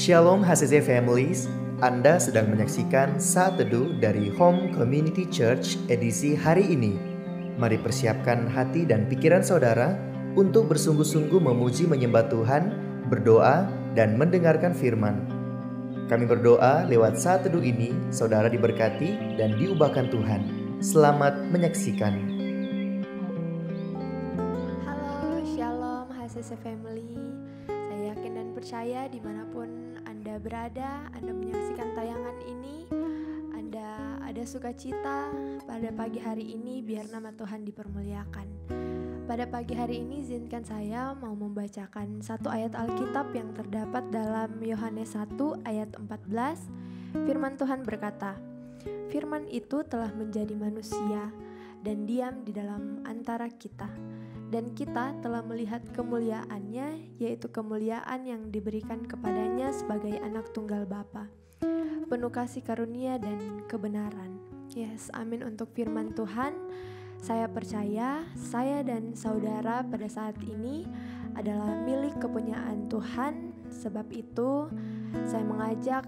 Shalom HCC Families, Anda sedang menyaksikan Saat Teduh dari Home Community Church edisi hari ini. Mari persiapkan hati dan pikiran saudara untuk bersungguh-sungguh memuji menyembah Tuhan, berdoa, dan mendengarkan firman. Kami berdoa lewat Saat Teduh ini, saudara diberkati dan diubahkan Tuhan. Selamat menyaksikan. Halo, Shalom HCC Family. Saya yakin dan percaya dimanapun Anda berada, Anda menyaksikan tayangan ini, Anda ada sukacita pada pagi hari ini, biar nama Tuhan dipermuliakan. Pada pagi hari ini izinkan saya mau membacakan satu ayat Alkitab yang terdapat dalam Yohanes 1 ayat 14. Firman Tuhan berkata, "Firman itu telah menjadi manusia dan diam di dalam antara kita. Dan kita telah melihat kemuliaannya, yaitu kemuliaan yang diberikan kepadanya sebagai anak tunggal Bapa, penuh kasih karunia dan kebenaran." Yes, amin untuk firman Tuhan. Saya percaya saya dan saudara pada saat ini adalah milik kepunyaan Tuhan. Sebab itu saya mengajak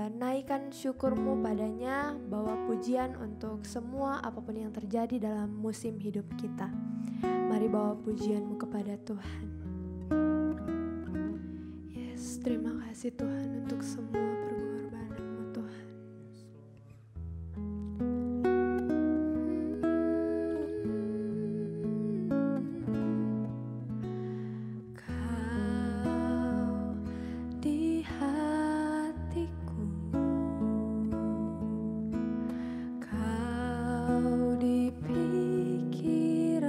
naikkan syukurmu padanya, bawa pujian untuk semua apapun yang terjadi dalam musim hidup kita. Mari bawa pujianmu kepada Tuhan. Yes, terima kasih Tuhan untuk semua pengorbananmu Tuhan. Kau di hatiku, Kau di pikiranku,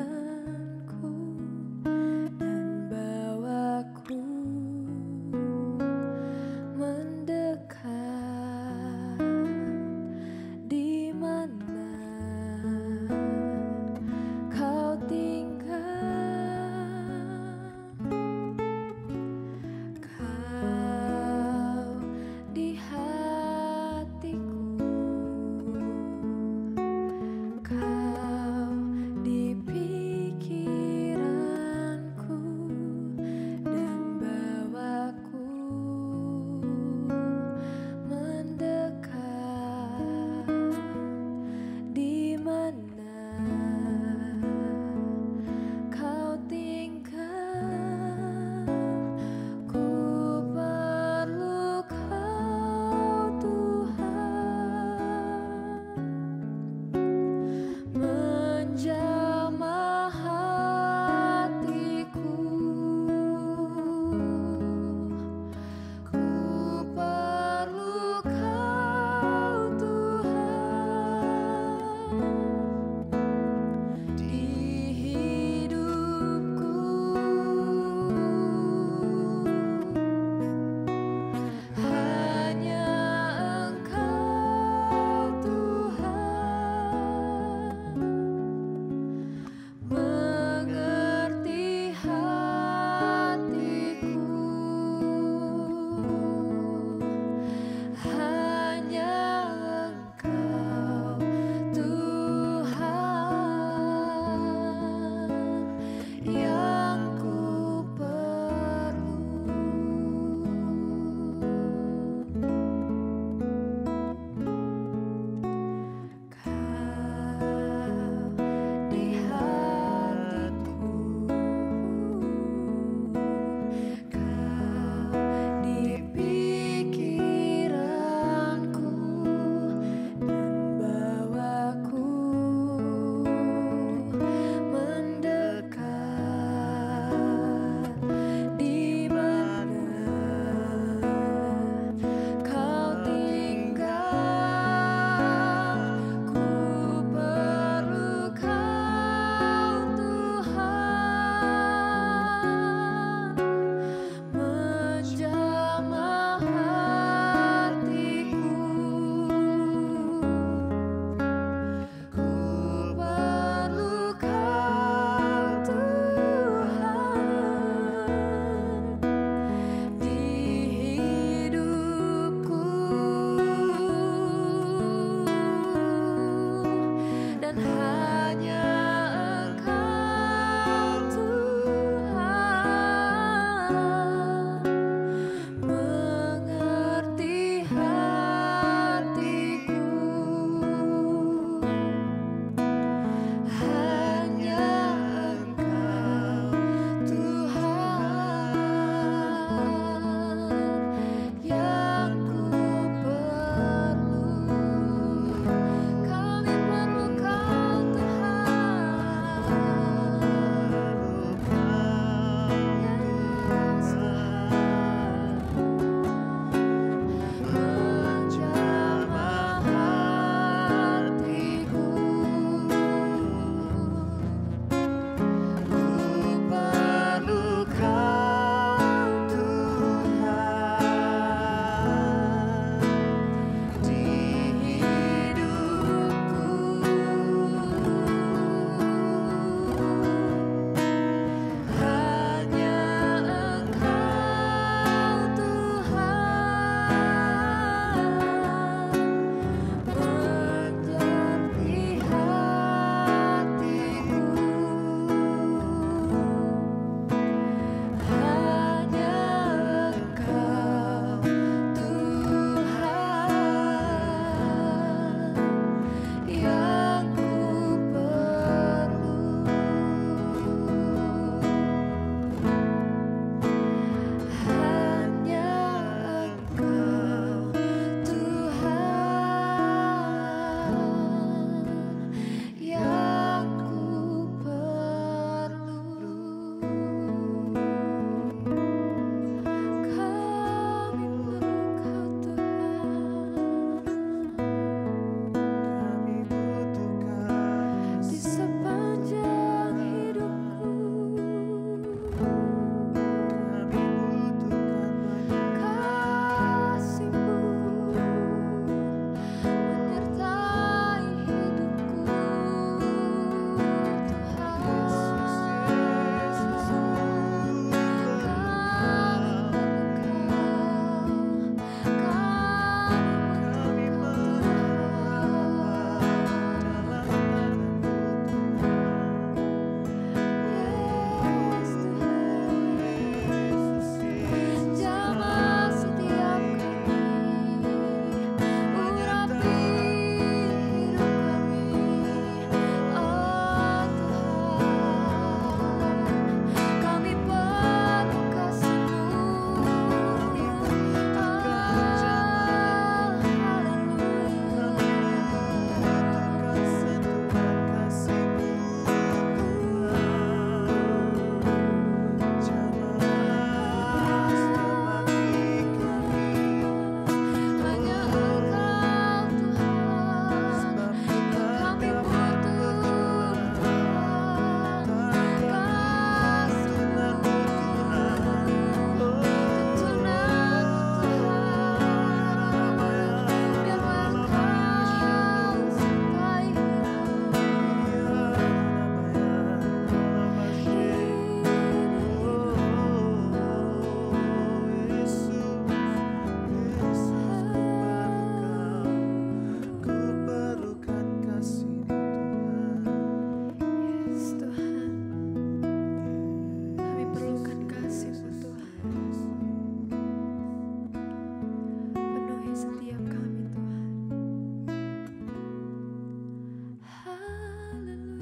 dan bawaku mendekat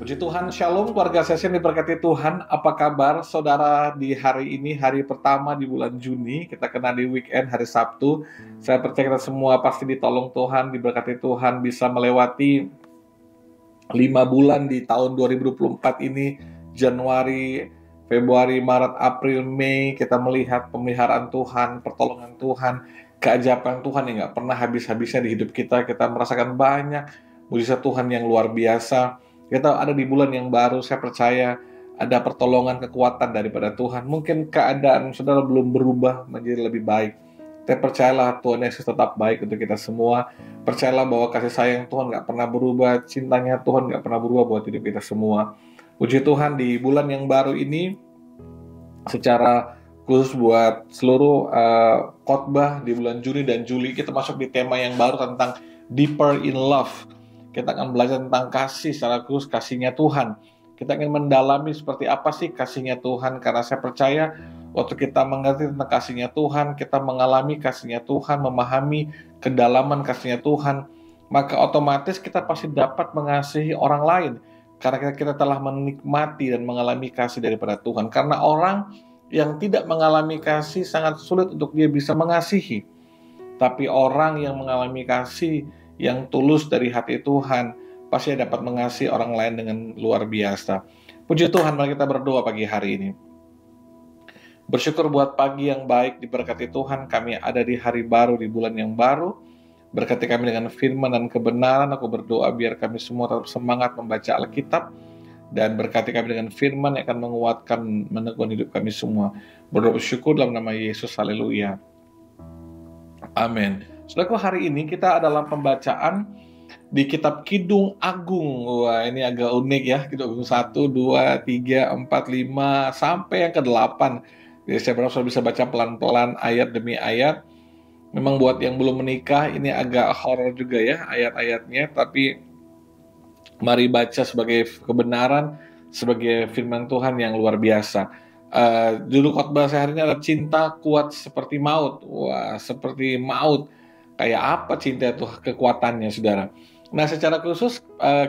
Puji Tuhan, Shalom keluarga Session diberkati Tuhan. Apa kabar saudara di hari ini, hari pertama di bulan Juni. Kita kena di weekend, hari Sabtu. Saya percaya kita semua pasti ditolong Tuhan, diberkati Tuhan, bisa melewati 5 bulan di tahun 2024 ini. Januari, Februari, Maret, April, Mei, kita melihat pemeliharaan Tuhan, pertolongan Tuhan, keajaiban Tuhan yang gak pernah habis-habisnya di hidup kita. Kita merasakan banyak mujizat Tuhan yang luar biasa. Kita ada di bulan yang baru, saya percaya ada pertolongan, kekuatan daripada Tuhan. Mungkin keadaan saudara belum berubah menjadi lebih baik. Tapi percayalah Tuhan Yesus tetap baik untuk kita semua. Percayalah bahwa kasih sayang Tuhan gak pernah berubah, cintanya Tuhan gak pernah berubah buat hidup kita semua. Puji Tuhan, di bulan yang baru ini, secara khusus buat seluruh khotbah di bulan Juni dan Juli, kita masuk di tema yang baru tentang Deeper in Love. Kita akan belajar tentang kasih, secara khusus kasihnya Tuhan. Kita ingin mendalami seperti apa sih kasihnya Tuhan, karena saya percaya waktu kita mengerti tentang kasihnya Tuhan, kita mengalami kasihnya Tuhan, memahami kedalaman kasihnya Tuhan, maka otomatis kita pasti dapat mengasihi orang lain, karena kita telah menikmati dan mengalami kasih daripada Tuhan. Karena orang yang tidak mengalami kasih sangat sulit untuk dia bisa mengasihi. Tapi orang yang mengalami kasih yang tulus dari hati Tuhan pasti dapat mengasihi orang lain dengan luar biasa. Puji Tuhan, mari kita berdoa pagi hari ini. Bersyukur buat pagi yang baik, diberkati Tuhan, kami ada di hari baru, di bulan yang baru. Berkati kami dengan firman dan kebenaran. Aku berdoa biar kami semua tetap semangat membaca Alkitab, dan berkati kami dengan firman yang akan menguatkan, meneguhkan hidup kami semua. Berdoa bersyukur dalam nama Yesus, haleluya. Amin. Saudaraku, hari ini kita adalah pembacaan di kitab Kidung Agung. Wah, ini agak unik ya. Kidung Agung 1, 2, 3, 4, 5, sampai yang ke-8. Jadi saya berharap saudara bisa baca pelan-pelan ayat demi ayat. Memang buat yang belum menikah, ini agak horor juga ya ayat-ayatnya. Tapi mari baca sebagai kebenaran, sebagai firman Tuhan yang luar biasa. Judul khotbah saya hari ini adalah Cinta Kuat Seperti Maut. Wah, seperti maut. Kayak apa cinta itu kekuatannya, saudara? Nah, secara khusus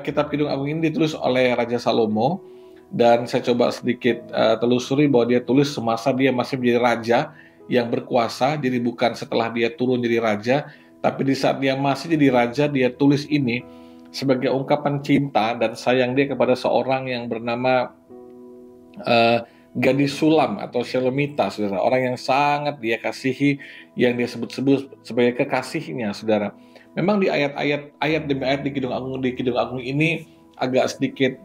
kitab Kidung Agung ini ditulis oleh Raja Salomo, dan saya coba sedikit telusuri bahwa dia tulis semasa dia masih menjadi raja yang berkuasa. Jadi bukan setelah dia turun jadi raja, tapi di saat dia masih jadi raja, dia tulis ini sebagai ungkapan cinta dan sayang dia kepada seorang yang bernama gadis Sulam atau Shelomita, saudara. Orang yang sangat dia kasihi, yang dia sebut-sebut sebagai kekasihnya, saudara. Memang di ayat demi ayat di Kidung Agung ini agak sedikit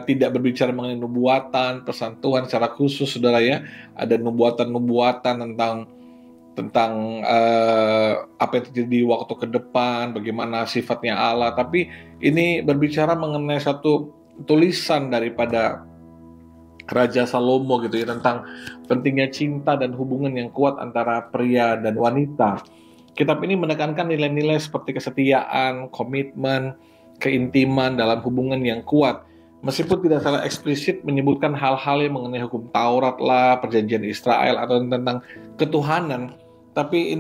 tidak berbicara mengenai nubuatan, pesan Tuhan secara khusus, saudara ya. Ada nubuatan tentang apa yang terjadi di waktu ke depan, bagaimana sifatnya Allah. Tapi ini berbicara mengenai satu tulisan daripada Raja Salomo gitu ya, tentang pentingnya cinta dan hubungan yang kuat antara pria dan wanita. Kitab ini menekankan nilai-nilai seperti kesetiaan, komitmen, keintiman dalam hubungan yang kuat. Meskipun tidak secara eksplisit menyebutkan hal-hal yang mengenai hukum Taurat lah, perjanjian Israel atau tentang ketuhanan, tapi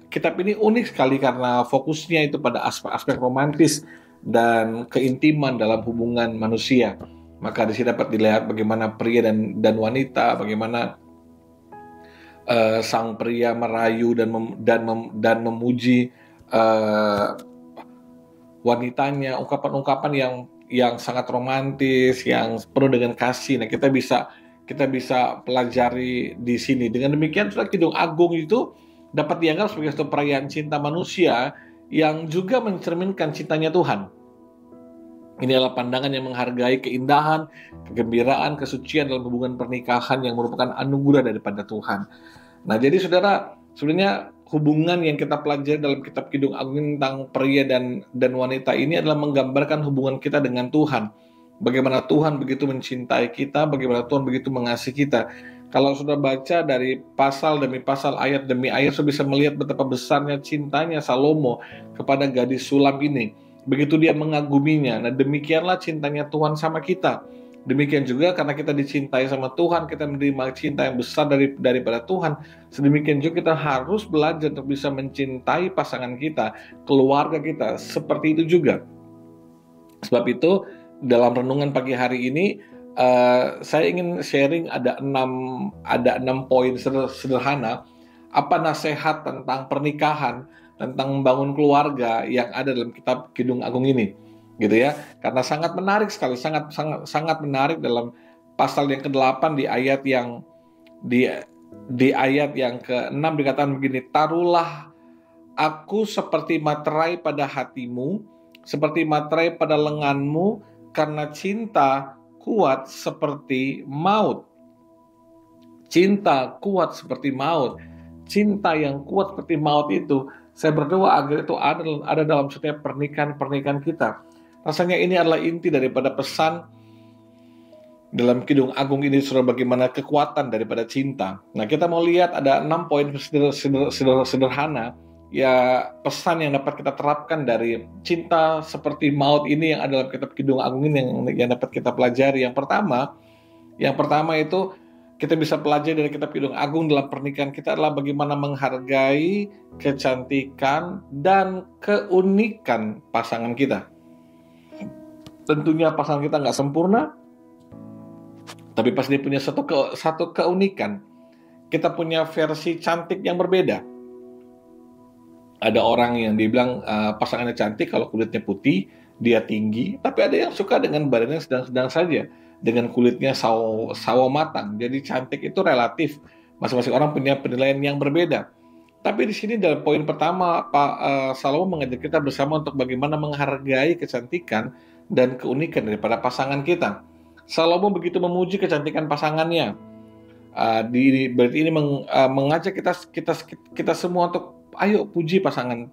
kitab ini unik sekali karena fokusnya itu pada aspek-aspek romantis dan keintiman dalam hubungan manusia. Maka di sini dapat dilihat bagaimana pria dan wanita, bagaimana sang pria merayu dan memuji wanitanya, ungkapan-ungkapan yang sangat romantis, yang penuh dengan kasih. Nah, kita bisa pelajari di sini. Dengan demikian, Kidung Agung itu dapat dianggap sebagai satu perayaan cinta manusia yang juga mencerminkan cintanya Tuhan. Ini adalah pandangan yang menghargai keindahan, kegembiraan, kesucian dalam hubungan pernikahan yang merupakan anugerah daripada Tuhan. Nah, jadi saudara, sebenarnya hubungan yang kita pelajari dalam kitab Kidung Agung tentang pria dan wanita ini adalah menggambarkan hubungan kita dengan Tuhan. Bagaimana Tuhan begitu mencintai kita, bagaimana Tuhan begitu mengasihi kita. Kalau sudah baca dari pasal demi pasal, ayat demi ayat, sudah bisa melihat betapa besarnya cintanya Salomo kepada gadis Sulam ini. Begitu dia mengaguminya. Nah, demikianlah cintanya Tuhan sama kita. Demikian juga karena kita dicintai sama Tuhan, kita menerima cinta yang besar daripada Tuhan. Sedemikian juga kita harus belajar untuk bisa mencintai pasangan kita, keluarga kita, seperti itu juga. Sebab itu dalam renungan pagi hari ini saya ingin sharing ada 6 poin sederhana apa nasihat tentang pernikahan, tentang membangun keluarga yang ada dalam kitab Kidung Agung ini, gitu ya. Karena sangat menarik sekali, sangat menarik dalam pasal yang ke-8 di ayat yang ke-6 dikatakan begini, taruhlah aku seperti materai pada hatimu, seperti materai pada lenganmu, karena cinta kuat seperti maut. Cinta kuat seperti maut. Cinta yang kuat seperti maut itu, saya berdoa agar itu ada dalam setiap pernikahan kita. Rasanya ini adalah inti daripada pesan dalam Kidung Agung ini, saudara, bagaimana kekuatan daripada cinta. Nah, kita mau lihat ada 6 poin sederhana, ya, pesan yang dapat kita terapkan dari cinta seperti maut ini yang ada dalam kitab Kidung Agung ini yang dapat kita pelajari. Yang pertama itu kita bisa pelajari dari kitab Kidung Agung dalam pernikahan kita adalah bagaimana menghargai kecantikan dan keunikan pasangan kita. Tentunya pasangan kita nggak sempurna, tapi pasti punya satu keunikan. Kita punya versi cantik yang berbeda. Ada orang yang dibilang pasangannya cantik kalau kulitnya putih, dia tinggi, tapi ada yang suka dengan badannya sedang-sedang saja, dengan kulitnya sawo matang. Jadi cantik itu relatif. Masing-masing orang punya penilaian yang berbeda. Tapi di sini dalam poin pertama, Pak Salomo mengajak kita bersama untuk bagaimana menghargai kecantikan dan keunikan daripada pasangan kita. Salomo begitu memuji kecantikan pasangannya. Berarti ini mengajak kita semua untuk ayo puji pasangan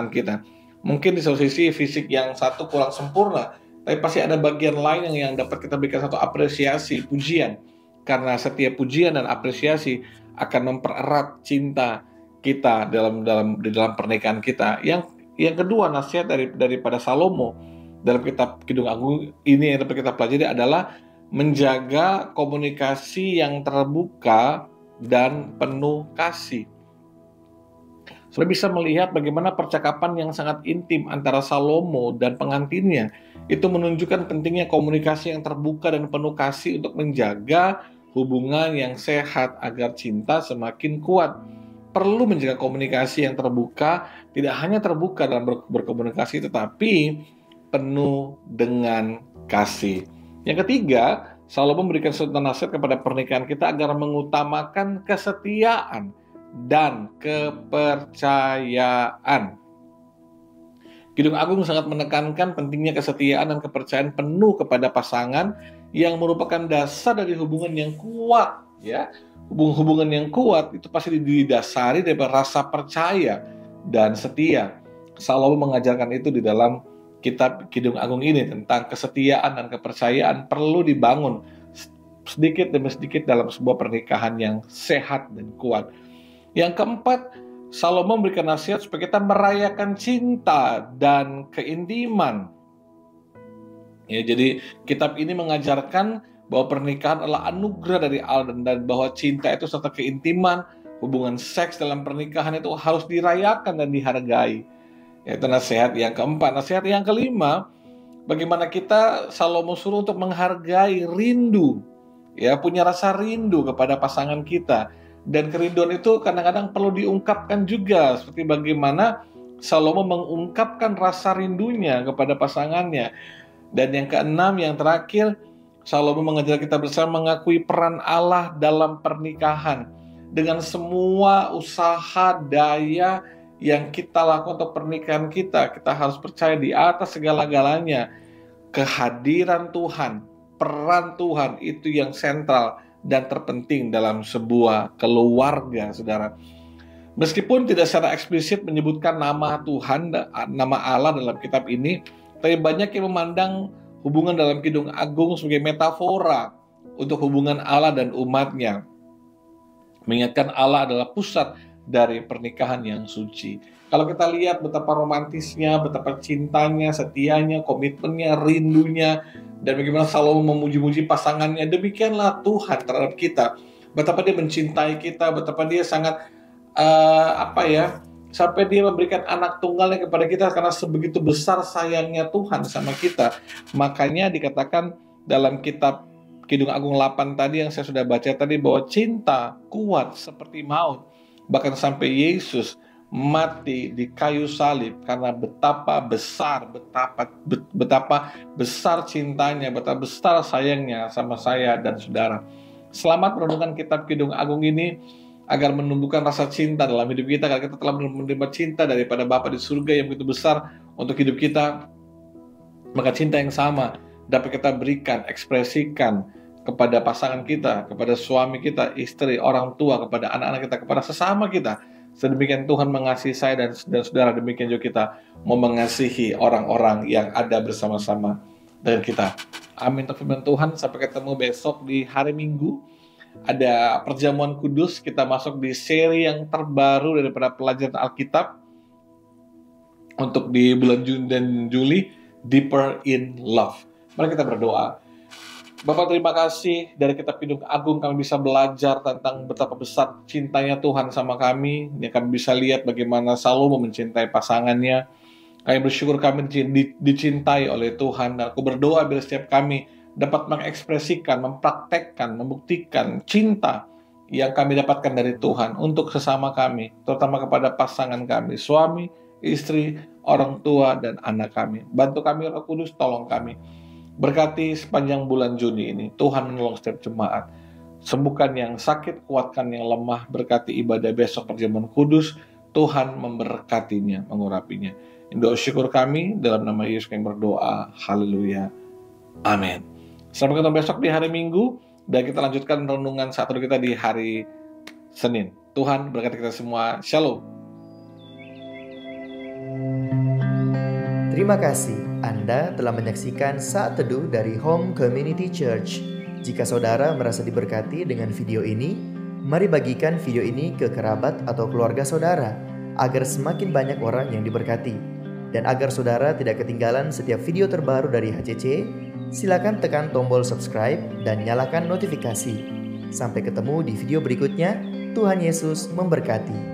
kita. Mungkin di satu sisi fisik yang satu kurang sempurna, tapi pasti ada bagian lain yang dapat kita berikan satu apresiasi, pujian. Karena setiap pujian dan apresiasi akan mempererat cinta kita di dalam pernikahan kita. Yang kedua, nasihat daripada Salomo dalam kitab Kidung Agung ini yang dapat kita pelajari adalah menjaga komunikasi yang terbuka dan penuh kasih. Sudah bisa melihat bagaimana percakapan yang sangat intim antara Salomo dan pengantinnya itu menunjukkan pentingnya komunikasi yang terbuka dan penuh kasih untuk menjaga hubungan yang sehat agar cinta semakin kuat. Perlu menjaga komunikasi yang terbuka, tidak hanya terbuka dalam berkomunikasi, tetapi penuh dengan kasih. Yang ketiga, Salomo memberikan suatu nasihat kepada pernikahan kita agar mengutamakan kesetiaan dan kepercayaan. Kidung Agung sangat menekankan pentingnya kesetiaan dan kepercayaan penuh kepada pasangan yang merupakan dasar dari hubungan yang kuat, ya. Hubungan yang kuat itu pasti didasari dari rasa percaya dan setia. Salomo mengajarkan itu di dalam kitab Kidung Agung ini tentang kesetiaan dan kepercayaan perlu dibangun sedikit demi sedikit dalam sebuah pernikahan yang sehat dan kuat. Yang keempat, Salomo memberikan nasihat supaya kita merayakan cinta dan keintiman. Ya, jadi kitab ini mengajarkan bahwa pernikahan adalah anugerah dari Allah dan bahwa cinta itu serta keintiman, hubungan seks dalam pernikahan itu harus dirayakan dan dihargai. Itu nasihat yang keempat. Nasihat yang kelima, bagaimana kita Salomo suruh untuk menghargai rindu, ya, punya rasa rindu kepada pasangan kita. Dan kerinduan itu kadang-kadang perlu diungkapkan juga, seperti bagaimana Salomo mengungkapkan rasa rindunya kepada pasangannya. Dan yang keenam, yang terakhir, Salomo mengajar kita bersama mengakui peran Allah dalam pernikahan. Dengan semua usaha daya yang kita lakukan untuk pernikahan kita harus percaya di atas segala-galanya kehadiran Tuhan, peran Tuhan itu yang sentral dan terpenting dalam sebuah keluarga, saudara. Meskipun tidak secara eksplisit menyebutkan nama Tuhan, nama Allah dalam kitab ini, tapi banyak yang memandang hubungan dalam Kidung Agung sebagai metafora untuk hubungan Allah dan umatnya. Mengingatkan Allah adalah pusat dari pernikahan yang suci. Kalau kita lihat betapa romantisnya, betapa cintanya, setianya, komitmennya, rindunya, dan bagaimana Salomo memuji-muji pasangannya, demikianlah Tuhan terhadap kita. Betapa dia mencintai kita, betapa dia sangat sampai dia memberikan anak tunggalnya kepada kita karena sebegitu besar sayangnya Tuhan sama kita. Makanya dikatakan dalam kitab Kidung Agung 8 tadi yang saya sudah baca tadi, bahwa cinta kuat seperti maut. Bahkan sampai Yesus mati di kayu salib karena betapa besar cintanya, betapa besar sayangnya sama saya dan saudara. Selamat merenungkan kitab Kidung Agung ini agar menumbuhkan rasa cinta dalam hidup kita, karena kita telah menerima cinta daripada Bapa di surga yang begitu besar untuk hidup kita. Maka cinta yang sama dapat kita berikan, ekspresikan kepada pasangan kita, kepada suami kita, istri, orang tua, kepada anak-anak kita, kepada sesama kita. Sedemikian Tuhan mengasihi saya dan saudara, demikian juga kita mau mengasihi orang-orang yang ada bersama-sama dengan kita. Amin. Firman Tuhan, sampai ketemu besok di hari Minggu. Ada perjamuan kudus, kita masuk di seri yang terbaru daripada pelajaran Alkitab untuk di bulan Juni dan Juli, Deeper in Love. Mari kita berdoa. Bapak, terima kasih dari kitab Kidung Agung kami bisa belajar tentang betapa besar cintanya Tuhan sama kami. Ya, kami bisa lihat bagaimana Salomo mencintai pasangannya. Kami bersyukur kami dicintai oleh Tuhan. Dan aku berdoa biar setiap kami dapat mengekspresikan, mempraktekkan, membuktikan cinta yang kami dapatkan dari Tuhan untuk sesama kami, terutama kepada pasangan kami, suami, istri, orang tua, dan anak kami. Bantu kami Roh Kudus, tolong kami. Berkati sepanjang bulan Juni ini, Tuhan menolong setiap jemaat. Sembuhkan yang sakit, kuatkan yang lemah, berkati ibadah besok perjamuan kudus, Tuhan memberkatinya, mengurapinya. Doa syukur kami, dalam nama Yesus kami berdoa, haleluya, amin. Sampai ketemu besok di hari Minggu, dan kita lanjutkan renungan saat kita di hari Senin. Tuhan berkati kita semua. Shalom. Terima kasih Anda telah menyaksikan Saat Teduh dari Home Community Church. Jika saudara merasa diberkati dengan video ini, mari bagikan video ini ke kerabat atau keluarga saudara, agar semakin banyak orang yang diberkati. Dan agar saudara tidak ketinggalan setiap video terbaru dari HCC, silakan tekan tombol subscribe dan nyalakan notifikasi. Sampai ketemu di video berikutnya. Tuhan Yesus memberkati.